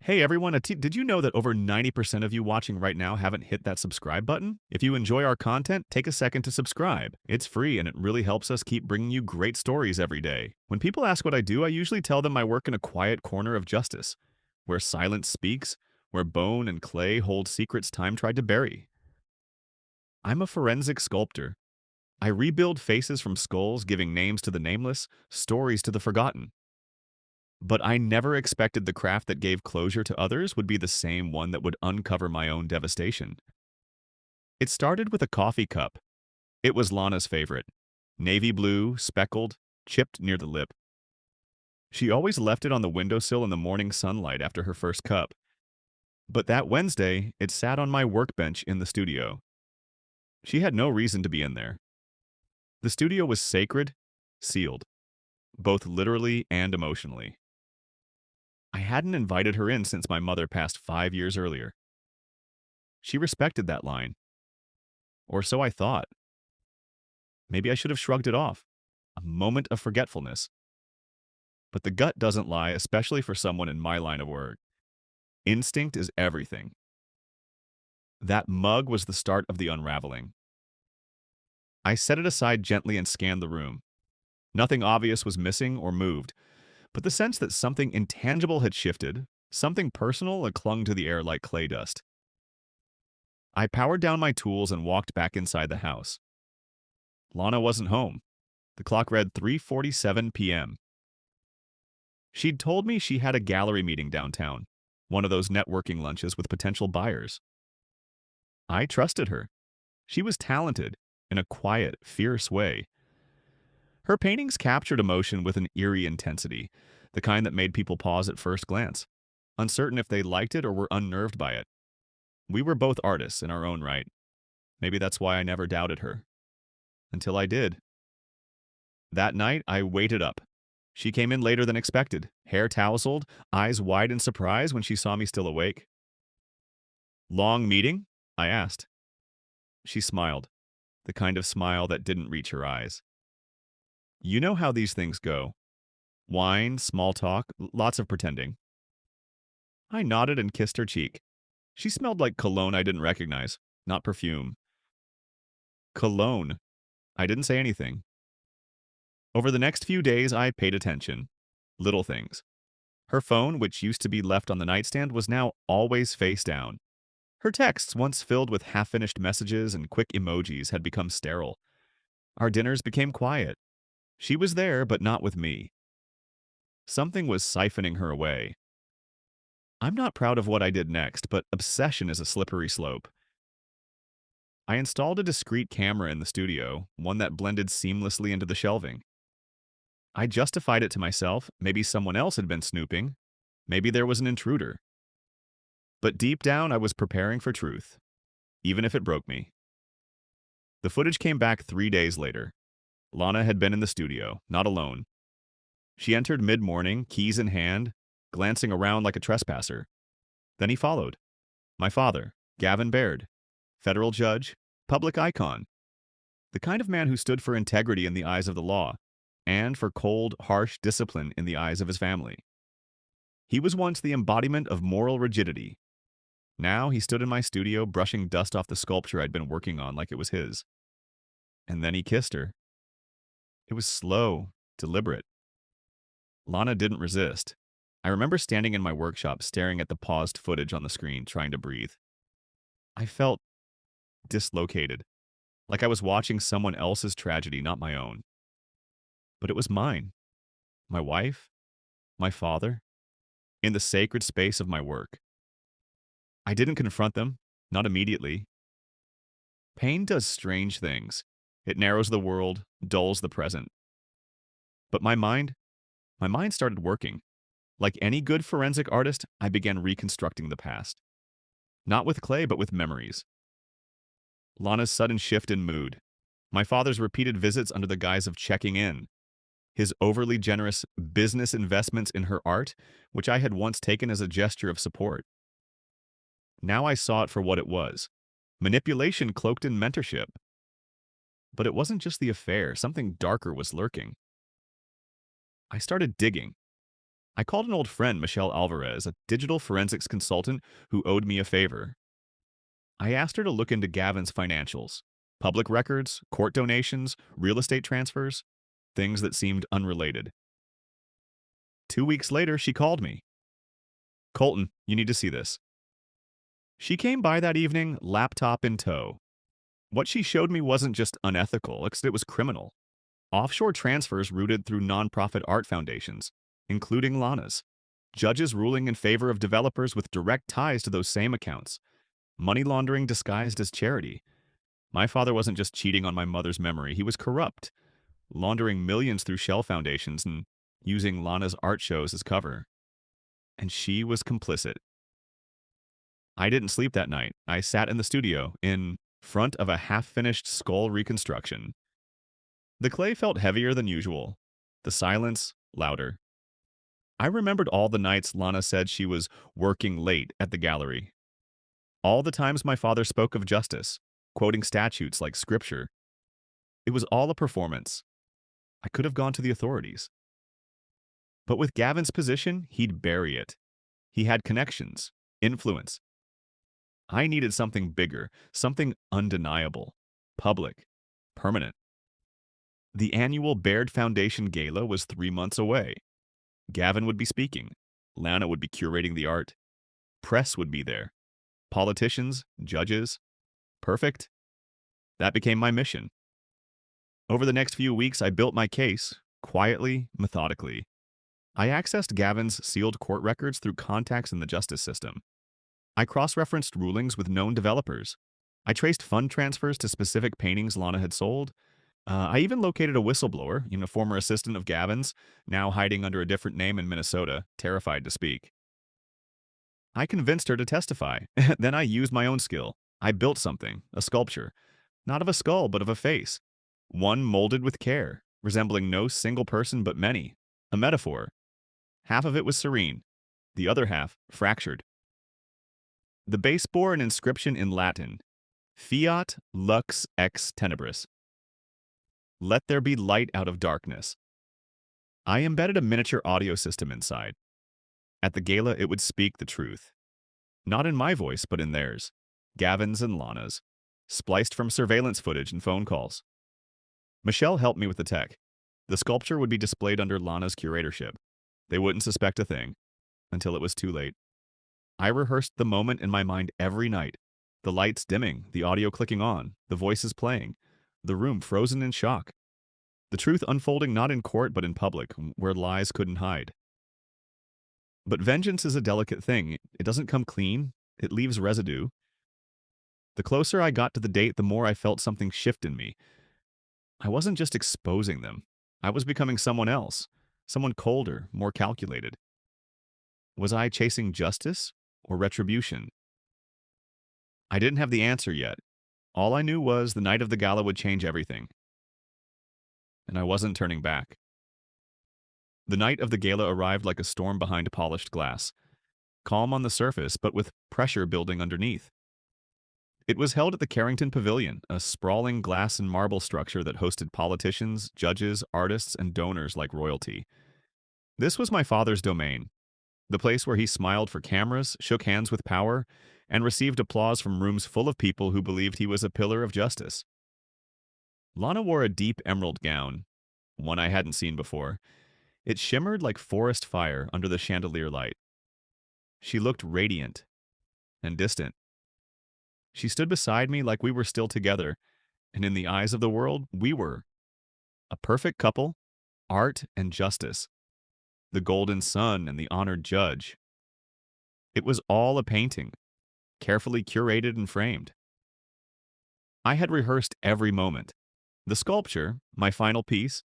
Hey everyone, did you know that over 90% of you watching right now haven't hit that subscribe button? If you enjoy our content, take a second to subscribe. It's free and it really helps us keep bringing you great stories every day. When people ask what I do, I usually tell them I work in a quiet corner of justice, where silence speaks, where bone and clay hold secrets time tried to bury. I'm a forensic sculptor. I rebuild faces from skulls, giving names to the nameless, stories to the forgotten. But I never expected the craft that gave closure to others would be the same one that would uncover my own devastation. It started with a coffee cup. It was Lana's favorite. Navy blue, speckled, chipped near the lip. She always left it on the windowsill in the morning sunlight after her first cup. But that Wednesday, it sat on my workbench in the studio. She had no reason to be in there. The studio was sacred, sealed, both literally and emotionally. I hadn't invited her in since my mother passed 5 years earlier. She respected that line. Or so I thought. Maybe I should have shrugged it off. A moment of forgetfulness. But the gut doesn't lie, especially for someone in my line of work. Instinct is everything. That mug was the start of the unraveling. I set it aside gently and scanned the room. Nothing obvious was missing or moved, but the sense that something intangible had shifted, something personal had clung to the air like clay dust. I powered down my tools and walked back inside the house. Lana wasn't home. The clock read 3:47 p.m. She'd told me she had a gallery meeting downtown, one of those networking lunches with potential buyers. I trusted her. She was talented, in a quiet, fierce way. Her paintings captured emotion with an eerie intensity, the kind that made people pause at first glance, uncertain if they liked it or were unnerved by it. We were both artists in our own right. Maybe that's why I never doubted her. Until I did. That night, I waited up. She came in later than expected, hair tousled, eyes wide in surprise when she saw me still awake. "Long meeting?" I asked. She smiled, the kind of smile that didn't reach her eyes. You know how these things go. Wine, small talk, lots of pretending. I nodded and kissed her cheek. She smelled like cologne I didn't recognize, not perfume. Cologne. I didn't say anything. Over the next few days, I paid attention. Little things. Her phone, which used to be left on the nightstand, was now always face down. Her texts, once filled with half-finished messages and quick emojis, had become sterile. Our dinners became quiet. She was there, but not with me. Something was siphoning her away. I'm not proud of what I did next, but obsession is a slippery slope. I installed a discreet camera in the studio, one that blended seamlessly into the shelving. I justified it to myself. Maybe someone else had been snooping. Maybe there was an intruder. But deep down, I was preparing for truth, even if it broke me. The footage came back 3 days later. Lana had been in the studio, not alone. She entered mid-morning, keys in hand, glancing around like a trespasser. Then he followed. My father, Gavin Baird, federal judge, public icon. The kind of man who stood for integrity in the eyes of the law, and for cold, harsh discipline in the eyes of his family. He was once the embodiment of moral rigidity. Now he stood in my studio brushing dust off the sculpture I'd been working on like it was his. And then he kissed her. It was slow, deliberate. Lana didn't resist. I remember standing in my workshop staring at the paused footage on the screen, trying to breathe. I felt dislocated, like I was watching someone else's tragedy, not my own. But it was mine. My wife, my father, in the sacred space of my work. I didn't confront them, not immediately. Pain does strange things. It narrows the world, dulls the present. But my mind started working. Like any good forensic artist, I began reconstructing the past. Not with clay, but with memories. Lana's sudden shift in mood. My father's repeated visits under the guise of checking in. His overly generous business investments in her art, which I had once taken as a gesture of support. Now I saw it for what it was. Manipulation cloaked in mentorship. But it wasn't just the affair. Something darker was lurking. I started digging. I called an old friend, Michelle Alvarez, a digital forensics consultant who owed me a favor. I asked her to look into Gavin's financials, public records, court donations, real estate transfers, things that seemed unrelated. 2 weeks later, she called me. Colton, you need to see this. She came by that evening, laptop in tow. What she showed me wasn't just unethical, it was criminal. Offshore transfers routed through nonprofit art foundations, including Lana's. Judges ruling in favor of developers with direct ties to those same accounts. Money laundering disguised as charity. My father wasn't just cheating on my mother's memory, he was corrupt, laundering millions through shell foundations and using Lana's art shows as cover. And she was complicit. I didn't sleep that night. I sat in the studio, in front of a half-finished skull reconstruction. The clay felt heavier than usual. The silence, louder. I remembered all the nights Lana said she was working late at the gallery. All the times my father spoke of justice, quoting statutes like scripture. It was all a performance. I could have gone to the authorities. But with Gavin's position, he'd bury it. He had connections, influence. I needed something bigger, something undeniable, public, permanent. The annual Baird Foundation Gala was 3 months away. Gavin would be speaking. Lana would be curating the art. Press would be there. Politicians, judges. Perfect. That became my mission. Over the next few weeks, I built my case, quietly, methodically. I accessed Gavin's sealed court records through contacts in the justice system. I cross-referenced rulings with known developers. I traced fund transfers to specific paintings Lana had sold. I even located a whistleblower, a former assistant of Gavin's, now hiding under a different name in Minnesota, terrified to speak. I convinced her to testify. Then I used my own skill. I built something, a sculpture. Not of a skull, but of a face. One molded with care, resembling no single person but many. A metaphor. Half of it was serene. The other half, fractured. The base bore an inscription in Latin, Fiat lux ex tenebris. Let there be light out of darkness. I embedded a miniature audio system inside. At the gala, it would speak the truth. Not in my voice, but in theirs. Gavin's and Lana's. Spliced from surveillance footage and phone calls. Michelle helped me with the tech. The sculpture would be displayed under Lana's curatorship. They wouldn't suspect a thing. Until it was too late. I rehearsed the moment in my mind every night. The lights dimming, the audio clicking on, the voices playing, the room frozen in shock. The truth unfolding not in court but in public, where lies couldn't hide. But vengeance is a delicate thing. It doesn't come clean. It leaves residue. The closer I got to the date, the more I felt something shift in me. I wasn't just exposing them. I was becoming someone else, someone colder, more calculated. Was I chasing justice or retribution? I didn't have the answer yet. All I knew was the night of the gala would change everything. And I wasn't turning back. The night of the gala arrived like a storm behind polished glass. Calm on the surface, but with pressure building underneath. It was held at the Carrington Pavilion, a sprawling glass and marble structure that hosted politicians, judges, artists, and donors like royalty. This was my father's domain. The place where he smiled for cameras, shook hands with power, and received applause from rooms full of people who believed he was a pillar of justice. Lana wore a deep emerald gown, one I hadn't seen before. It shimmered like forest fire under the chandelier light. She looked radiant and distant. She stood beside me like we were still together, and in the eyes of the world, we were. A perfect couple, art and justice. The golden sun and the honored judge. It was all a painting, carefully curated and framed. I had rehearsed every moment. The sculpture, my final piece,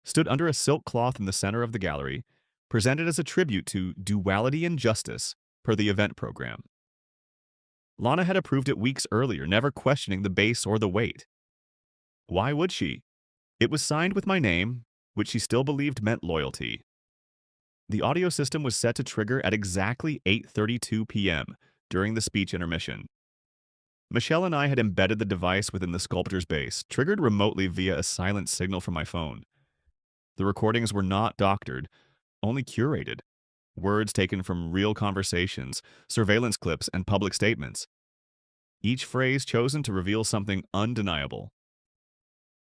stood under a silk cloth in the center of the gallery, presented as a tribute to duality and justice per the event program. Lana had approved it weeks earlier, never questioning the base or the weight. Why would she? It was signed with my name, which she still believed meant loyalty. The audio system was set to trigger at exactly 8:32 p.m. during the speech intermission. Michelle and I had embedded the device within the sculptor's base, triggered remotely via a silent signal from my phone. The recordings were not doctored, only curated. Words taken from real conversations, surveillance clips, and public statements. Each phrase chosen to reveal something undeniable.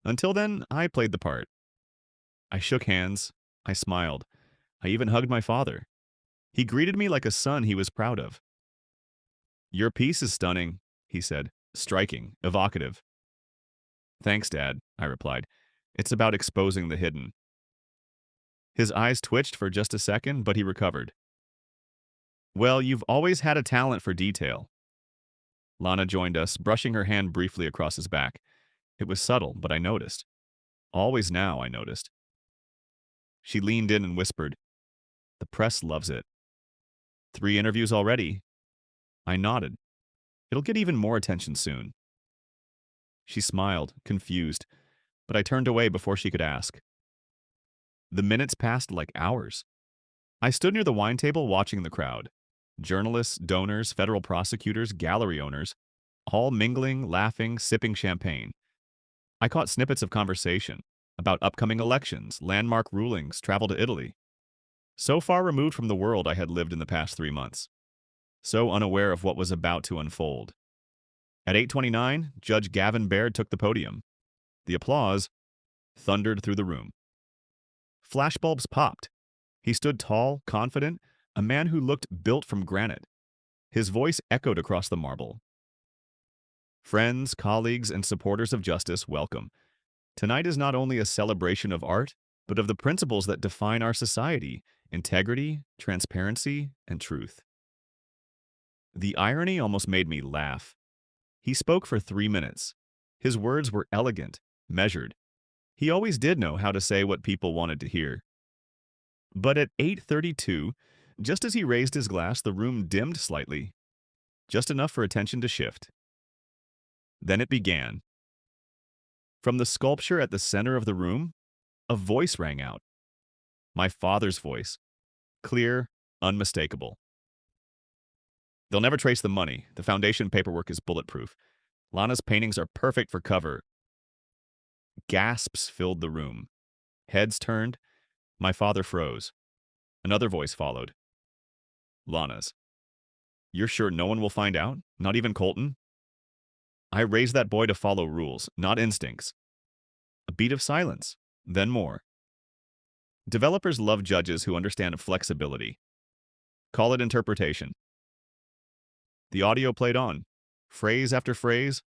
Until then, I played the part. I shook hands. I smiled. I even hugged my father. He greeted me like a son he was proud of. "Your piece is stunning," he said. "Striking, evocative." "Thanks, Dad," I replied. "It's about exposing the hidden." His eyes twitched for just a second, but he recovered. "Well, you've always had a talent for detail." Lana joined us, brushing her hand briefly across his back. It was subtle, but I noticed. Always now, I noticed. She leaned in and whispered, "The press loves it." 3 interviews already. I nodded. It'll get even more attention soon. She smiled, confused, but I turned away before she could ask. The minutes passed like hours. I stood near the wine table watching the crowd. Journalists, donors, federal prosecutors, gallery owners, all mingling, laughing, sipping champagne. I caught snippets of conversation about upcoming elections, landmark rulings, travel to Italy. So far removed from the world I had lived in the past 3 months. So unaware of what was about to unfold. At 8:29, Judge Gavin Baird took the podium. The applause thundered through the room. Flashbulbs popped. He stood tall, confident, a man who looked built from granite. His voice echoed across the marble. "Friends, colleagues, and supporters of justice, welcome. Tonight is not only a celebration of art, but of the principles that define our society: integrity, transparency, and truth." The irony almost made me laugh. He spoke for 3 minutes. His words were elegant, measured. He always did know how to say what people wanted to hear. But at 8:32, just as he raised his glass, the room dimmed slightly, just enough for attention to shift. Then it began. From the sculpture at the center of the room, a voice rang out. My father's voice. Clear, unmistakable. "They'll never trace the money. The foundation paperwork is bulletproof. Lana's paintings are perfect for cover." Gasps filled the room. Heads turned. My father froze. Another voice followed. Lana's. "You're sure no one will find out? Not even Colton?" "I raised that boy to follow rules, not instincts." A beat of silence, then more. "Developers love judges who understand flexibility. Call it interpretation." The audio played on, phrase after phrase,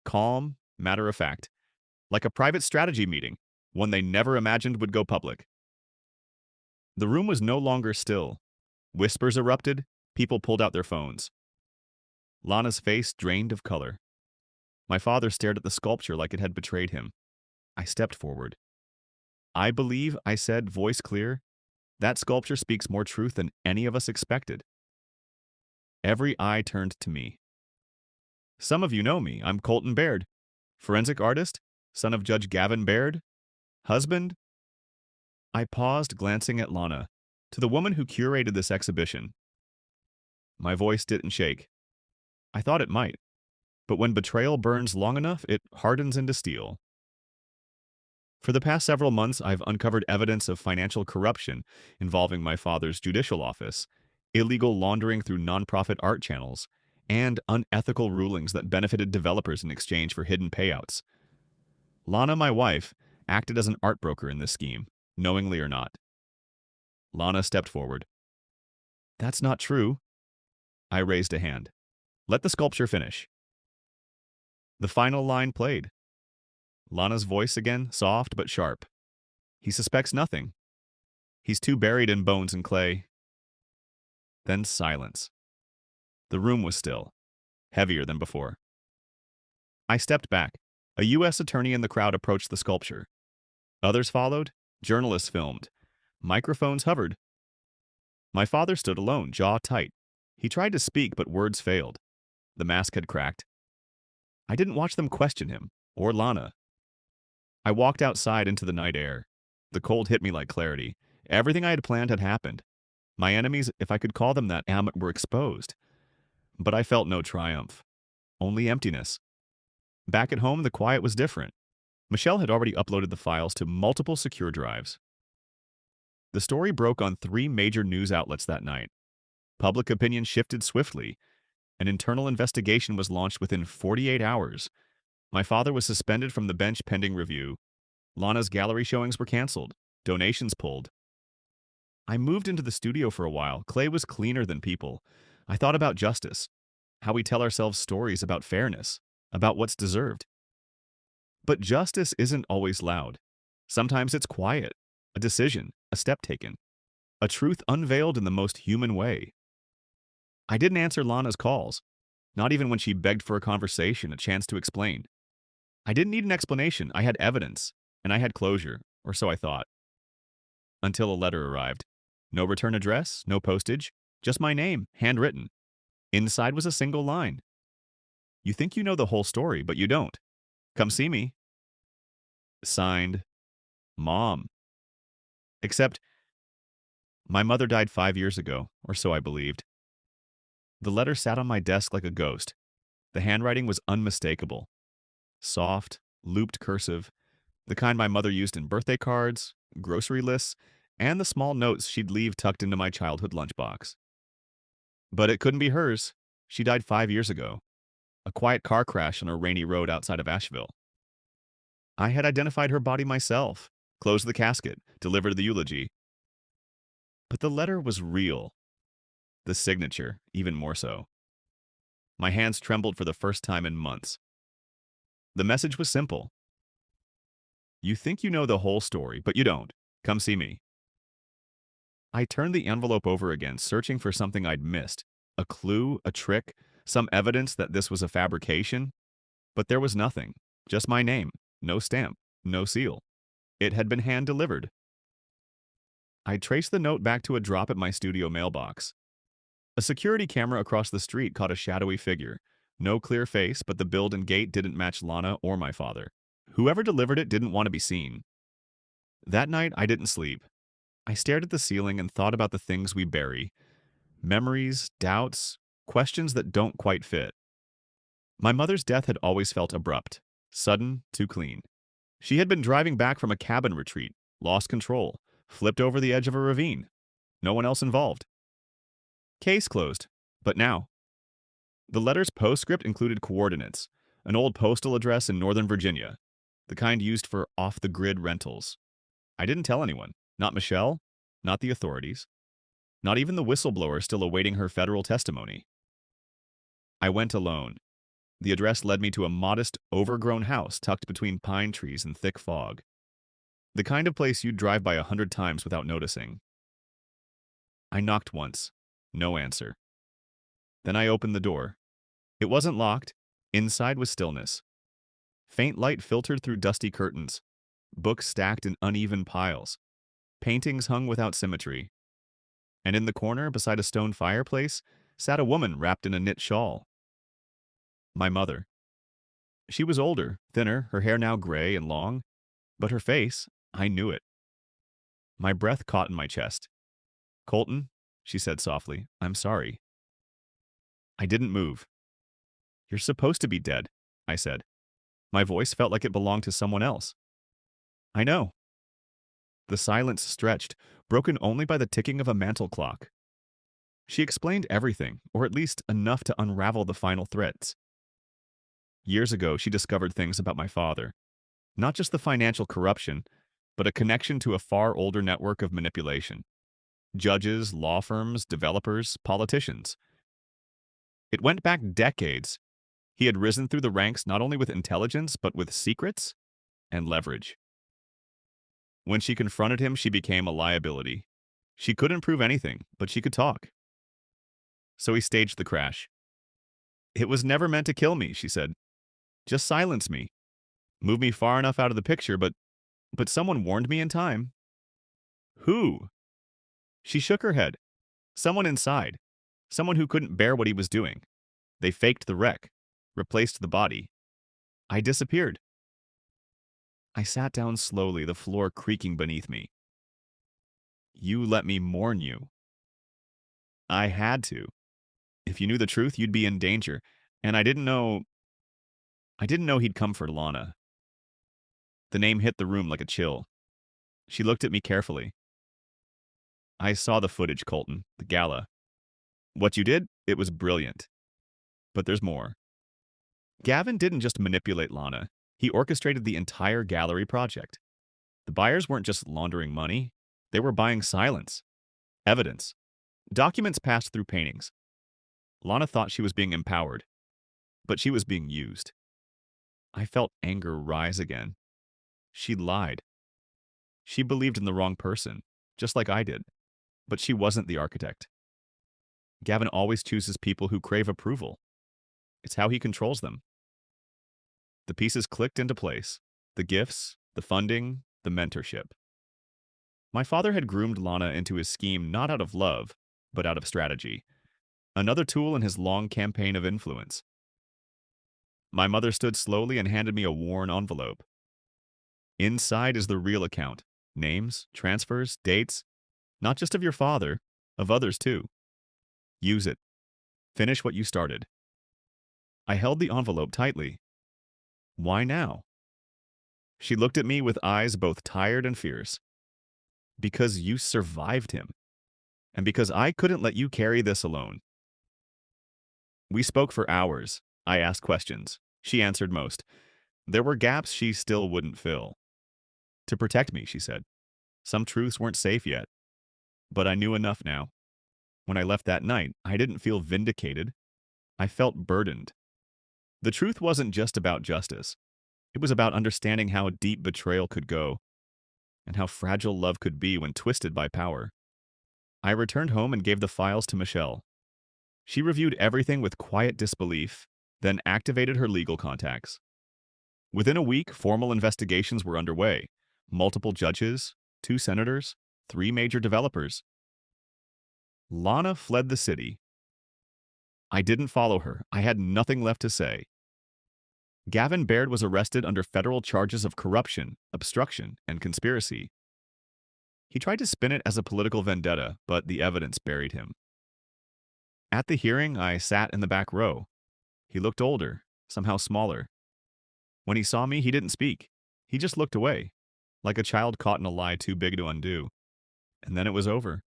calm, matter of fact, like a private strategy meeting, one they never imagined would go public. The room was no longer still. Whispers erupted, people pulled out their phones. Lana's face drained of color. My father stared at the sculpture like it had betrayed him. I stepped forward. "I believe," I said, voice clear, "that sculpture speaks more truth than any of us expected." Every eye turned to me. "Some of you know me. I'm Colton Baird, forensic artist, son of Judge Gavin Baird, husband." I paused, glancing at Lana, to the woman who curated this exhibition. My voice didn't shake. I thought it might. But when betrayal burns long enough, it hardens into steel. For the past several months, I've uncovered evidence of financial corruption involving my father's judicial office, illegal laundering through nonprofit art channels, and unethical rulings that benefited developers in exchange for hidden payouts. Lana, my wife, acted as an art broker in this scheme, knowingly or not. Lana stepped forward. "That's not true." I raised a hand. "Let the sculpture finish." The final line played. Lana's voice again, soft but sharp. "He suspects nothing. He's too buried in bones and clay." Then silence. The room was still, heavier than before. I stepped back. A U.S. attorney in the crowd approached the sculpture. Others followed. Journalists filmed. Microphones hovered. My father stood alone, jaw tight. He tried to speak, but words failed. The mask had cracked. I didn't watch them question him, or Lana. I walked outside into the night air. The cold hit me like clarity. Everything I had planned had happened. My enemies, if I could call them that, were exposed. But I felt no triumph. Only emptiness. Back at home, the quiet was different. Michelle had already uploaded the files to multiple secure drives. The story broke on 3 major news outlets that night. Public opinion shifted swiftly. An internal investigation was launched within 48 hours. My father was suspended from the bench pending review. Lana's gallery showings were canceled. Donations pulled. I moved into the studio for a while. Clay was cleaner than people. I thought about justice, how we tell ourselves stories about fairness, about what's deserved. But justice isn't always loud. Sometimes it's quiet, a decision, a step taken, a truth unveiled in the most human way. I didn't answer Lana's calls, not even when she begged for a conversation, a chance to explain. I didn't need an explanation. I had evidence, and I had closure, or so I thought. Until a letter arrived. No return address, no postage, just my name, handwritten. Inside was a single line. You think you know the whole story, but you don't. Come see me. Signed, Mom. Except, my mother died 5 years ago, or so I believed. The letter sat on my desk like a ghost. The handwriting was unmistakable. Soft, looped cursive, the kind my mother used in birthday cards, grocery lists, and the small notes she'd leave tucked into my childhood lunchbox. But it couldn't be hers. She died 5 years ago. A quiet car crash on a rainy road outside of Asheville. I had identified her body myself, closed the casket, delivered the eulogy. But the letter was real. The signature, even more so. My hands trembled for the first time in months. The message was simple. You think you know the whole story, but you don't. Come see me. I turned the envelope over again, searching for something I'd missed. A clue, a trick, some evidence that this was a fabrication. But there was nothing. Just my name. No stamp. No seal. It had been hand-delivered. I traced the note back to a drop at my studio mailbox. A security camera across the street caught a shadowy figure. No clear face, but the build and gait didn't match Lana or my father. Whoever delivered it didn't want to be seen. That night, I didn't sleep. I stared at the ceiling and thought about the things we bury. Memories, doubts, questions that don't quite fit. My mother's death had always felt abrupt, sudden, too clean. She had been driving back from a cabin retreat, lost control, flipped over the edge of a ravine. No one else involved. Case closed. But now? The letter's postscript included coordinates, an old postal address in Northern Virginia, the kind used for off-the-grid rentals. I didn't tell anyone. Not Michelle, not the authorities, not even the whistleblower still awaiting her federal testimony. I went alone. The address led me to a modest, overgrown house tucked between pine trees and thick fog. The kind of place you'd drive by 100 times without noticing. I knocked once. No answer. Then I opened the door. It wasn't locked. Inside was stillness. Faint light filtered through dusty curtains. Books stacked in uneven piles. Paintings hung without symmetry. And in the corner, beside a stone fireplace, sat a woman wrapped in a knit shawl. My mother. She was older, thinner, her hair now gray and long, but her face, I knew it. My breath caught in my chest. Colton, she said softly, I'm sorry. I didn't move. You're supposed to be dead, I said. My voice felt like it belonged to someone else. I know. The silence stretched, broken only by the ticking of a mantel clock. She explained everything, or at least enough to unravel the final threads. Years ago, she discovered things about my father. Not just the financial corruption, but a connection to a far older network of manipulation. Judges, law firms, developers, politicians. It went back decades. He had risen through the ranks not only with intelligence, but with secrets and leverage. When she confronted him, she became a liability. She couldn't prove anything, but she could talk. So he staged the crash. It was never meant to kill me, she said. Just silence me. Move me far enough out of the picture, but someone warned me in time. Who? She shook her head. Someone inside. Someone who couldn't bear what he was doing. They faked the wreck, replaced the body. I disappeared. I sat down slowly, the floor creaking beneath me. You let me mourn you. I had to. If you knew the truth, you'd be in danger. And I didn't know he'd come for Lana. The name hit the room like a chill. She looked at me carefully. I saw the footage, Colton, the gala. What you did, it was brilliant. But there's more. Gavin didn't just manipulate Lana. He orchestrated the entire gallery project. The buyers weren't just laundering money. They were buying silence, evidence, documents passed through paintings. Lana thought she was being empowered, but she was being used. I felt anger rise again. She lied. She believed in the wrong person, just like I did. But she wasn't the architect. Gavin always chooses people who crave approval. It's how he controls them. The pieces clicked into place. The gifts, the funding, the mentorship. My father had groomed Lana into his scheme not out of love, but out of strategy. Another tool in his long campaign of influence. My mother stood slowly and handed me a worn envelope. Inside is the real account. Names, transfers, dates. Not just of your father, of others too. Use it. Finish what you started. I held the envelope tightly. Why now? She looked at me with eyes both tired and fierce. Because you survived him. And because I couldn't let you carry this alone. We spoke for hours. I asked questions. She answered most. There were gaps she still wouldn't fill. To protect me, she said. Some truths weren't safe yet. But I knew enough now. When I left that night, I didn't feel vindicated. I felt burdened. The truth wasn't just about justice. It was about understanding how deep betrayal could go and how fragile love could be when twisted by power. I returned home and gave the files to Michelle. She reviewed everything with quiet disbelief, then activated her legal contacts. Within a week, formal investigations were underway. Multiple judges, 2 senators, 3 major developers. Lana fled the city. I didn't follow her. I had nothing left to say. Gavin Baird was arrested under federal charges of corruption, obstruction, and conspiracy. He tried to spin it as a political vendetta, but the evidence buried him. At the hearing, I sat in the back row. He looked older, somehow smaller. When he saw me, he didn't speak. He just looked away, like a child caught in a lie too big to undo. And then it was over.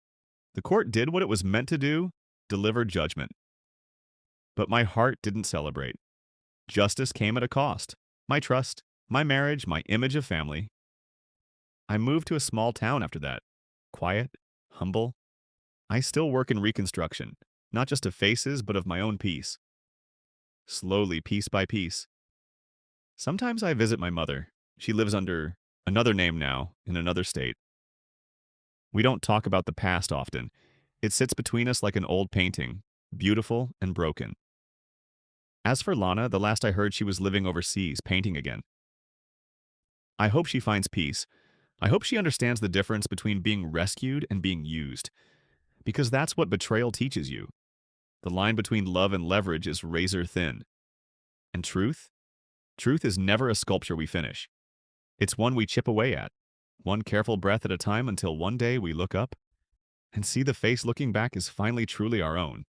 The court did what it was meant to do, delivered judgment. But my heart didn't celebrate. Justice came at a cost. My trust, my marriage, my image of family. I moved to a small town after that. Quiet, humble. I still work in reconstruction, not just of faces, but of my own peace. Slowly, piece by piece. Sometimes I visit my mother. She lives under another name now, in another state. We don't talk about the past often. It sits between us like an old painting, beautiful and broken. As for Lana, the last I heard she was living overseas, painting again. I hope she finds peace. I hope she understands the difference between being rescued and being used. Because that's what betrayal teaches you. The line between love and leverage is razor thin. And truth? Truth is never a sculpture we finish. It's one we chip away at, one careful breath at a time until one day we look up and see the face looking back is finally truly our own.